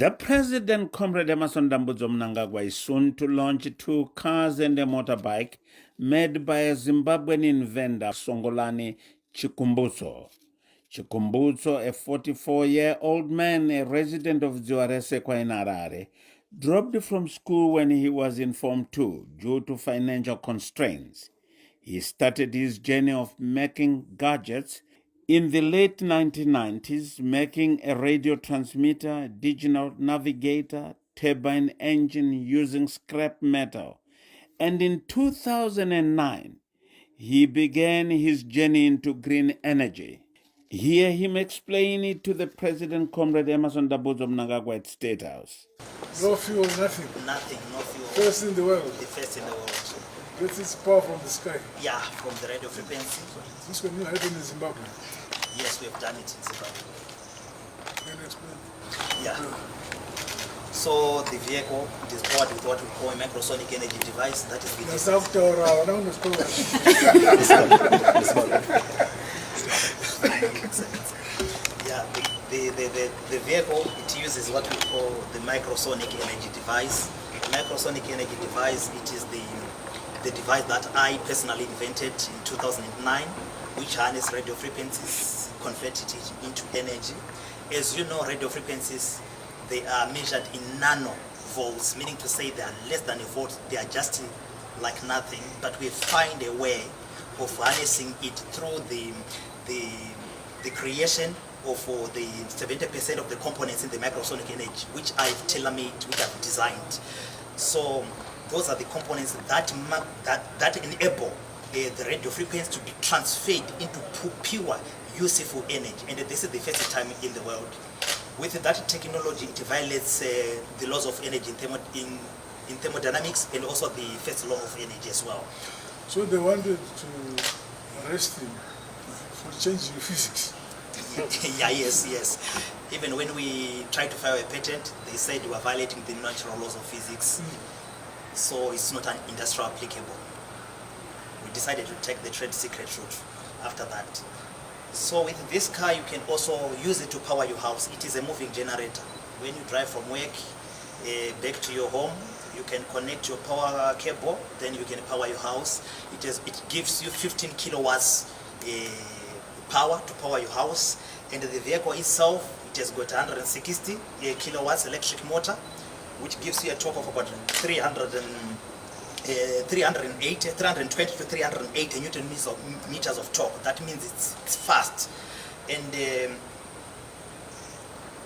The president, Comrade Emerson Dambudzo Mnangagwa, is soon to launch 2 cars and a motorbike made by a Zimbabwean inventor, Songolani Chikumbutso. Chikumbutso, a 44-year-old man, a resident of Dziwaresekwa in Harare, dropped from school when he was in Form 2 due to financial constraints. He started his journey of making gadgets in the late 1990s, making a radio transmitter, digital navigator, turbine engine using scrap metal. And in 2009, he began his journey into green energy. Hear him explain it to the President, Comrade Emerson Dambudzo Mnangagwa at State House. No fuel, nothing. Nothing, no fuel. First in the world. The first in the world. Gets its power from the sky. Yeah, from the radio frequency. This will not happen in Zimbabwe. Yes, we have done it in Zimbabwe. Can you explain? Yeah. So the vehicle is powered with what we call a microsonic energy device. That is the yeah, the vehicle, it uses what we call the microsonic energy device. The microsonic energy device, it is the device that I personally invented in 2009, which harness radio frequencies, converted it into energy. As you know, radio frequencies, they are measured in nanovolts, meaning to say they are less than a volt. They are just like nothing, but we find a way of harnessing it through the creation of the 70% of the components in the microsonic energy, which I've tailor-made, which I've designed. So those are the components that enable the radio frequency to be transferred into pure, useful energy. And this is the first time in the world. With that technology, it violates the laws of energy in thermodynamics and also the first law of energy as well. So they wanted to arrest him for changing physics. Yeah, yes. Even when we tried to file a patent, they said we were violating the natural laws of physics. So it's not an industrial applicable. We decided to take the trade secret route after that. So with this car, you can also use it to power your house. It is a moving generator. When you drive from work back to your home, you can connect your power cable, then you can power your house. It gives you 15 kilowatts power to power your house. And the vehicle itself, it has got 160 kilowatts electric motor, which gives you a torque of about 320 to 380 Newton meters of torque. That means it's fast. And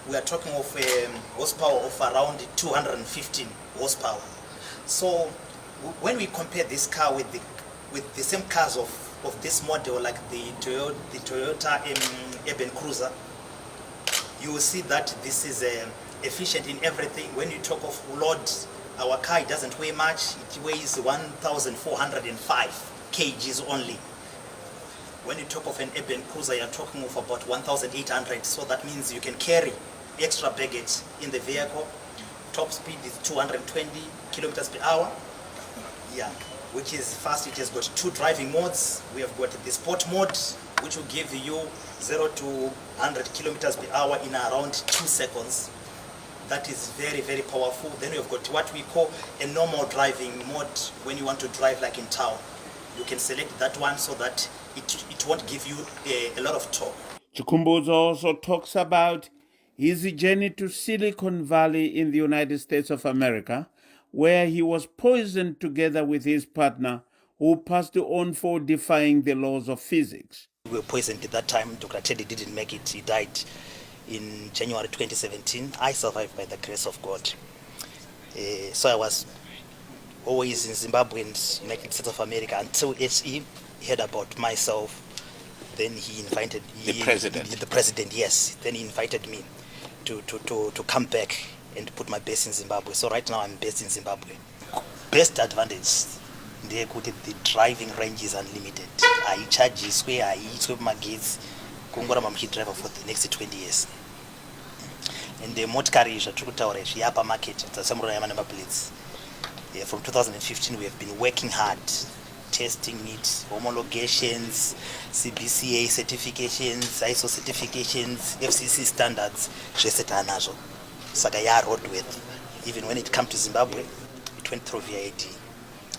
we are talking of horsepower of around 215 horsepower. So when we compare this car with the same cars of this model, like the Toyota Urban Cruiser, you will see that this is efficient in everything. When you talk of load, our car doesn't weigh much. It weighs 1,405 kgs only. When you talk of an Urban Cruiser, you're talking of about 1,800. So that means you can carry extra baggage in the vehicle. Top speed is 220 kilometers per hour. Yeah, which is fast. It has got 2 driving modes. We have got the sport mode, which will give you 0 to 100 kilometers per hour in around 2 seconds. That is very, very powerful. Then we've got what we call a normal driving mode. When you want to drive like in town, you can select that one so that it won't give you a lot of torque. Chikumbutso also talks about his journey to Silicon Valley in the United States of America, where he was poisoned together with his partner, who passed on for defying the laws of physics. We were poisoned at that time. Dr. Teddy didn't make it. He died in January 2017. I survived by the grace of God. So I was always in Zimbabwe and United States of America until HE heard about myself. Then he invited the president. The president, yes. Then he invited me to come back and put my base in Zimbabwe. So right now I'm based in Zimbabwe. Best advantage, the driving range is unlimited. I charge square, I eat my gates. Kungora mamchi driver for the next 20 years. And the motorcar is a true tower, the upper market, the Samurai number plates. From 2015 we have been working hard, testing it, homologations, CBCA certifications, ISO certifications, FCC standards, saka ya roadworthy. Even when it come to Zimbabwe, it went through VAT.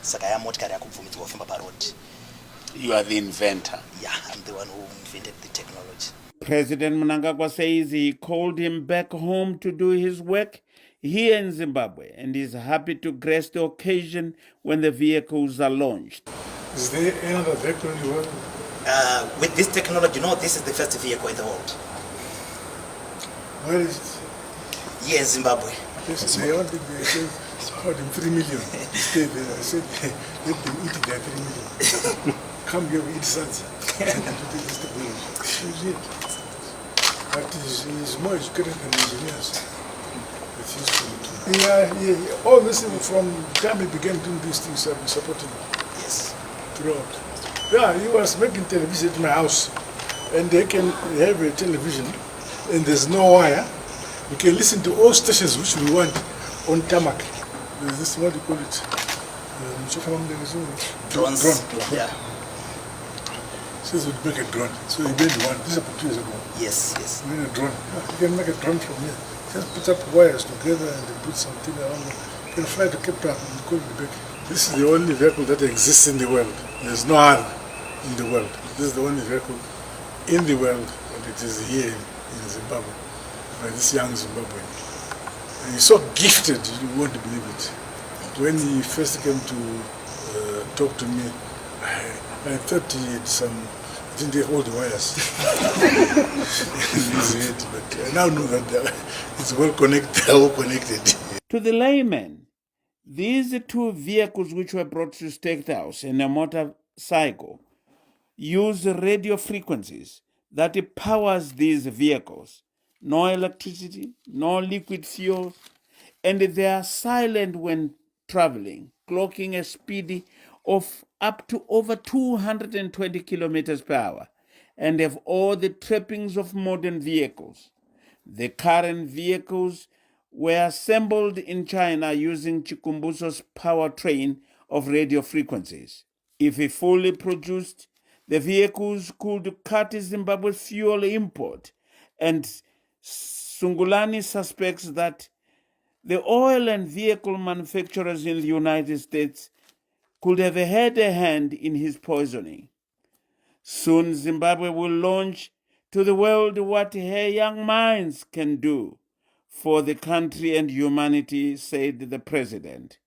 Saka ya motikari yakubvumidzwa kufamba parod. You are the inventor. Yeah, I'm the one who invented the technology. President Mnangagwa says he called him back home to do his work here in Zimbabwe and is happy to grace the occasion when the vehicles are launched. Is there another vehicle in the world? With this technology, no, this is the first vehicle in the world. Where is it? Here in Zimbabwe. Yes, they only they said about 3 million. Stay there. I said, let them eat their 3 million. Come here, we eat salsa. But he's more educated than engineers. Yeah. All this from the time he began doing these things, I've been supporting him. Yes. Throughout. Yeah, he was making television at my house. And they can have a television, and there's no wire. We can listen to all stations which we want on tarmac. There's this, what do you call it? Drones. Drone. Yeah. Says we'd make a drone. So he made one. This is about 2 years ago. Yes. We made a drone. You can make a drone from here. Just put up wires together and then put something around it. You can fly to Cape Town and call it back. This is the only vehicle that exists in the world. There's no other in the world. This is the only vehicle in the world, and it is here in Zimbabwe by this young Zimbabwean. And he's so gifted, you won't believe it. When he first came to talk to me, I thought he had didn't have all the wires in his head, but I now know that it's well connected. To the layman, these two vehicles which were brought to State House and a motorcycle use radio frequencies that powers these vehicles. No electricity, no liquid fuel, and they are silent when traveling, clocking a speed of up to over 220 kilometers per hour, and have all the trappings of modern vehicles. The current vehicles were assembled in China using Chikumbuso's powertrain of radio frequencies. If fully produced, the vehicles could cut Zimbabwe's fuel import, and Sungulani suspects that the oil and vehicle manufacturers in the United States could have had a hand in his poisoning. Soon Zimbabwe will launch to the world what her young minds can do for the country and humanity, said the president.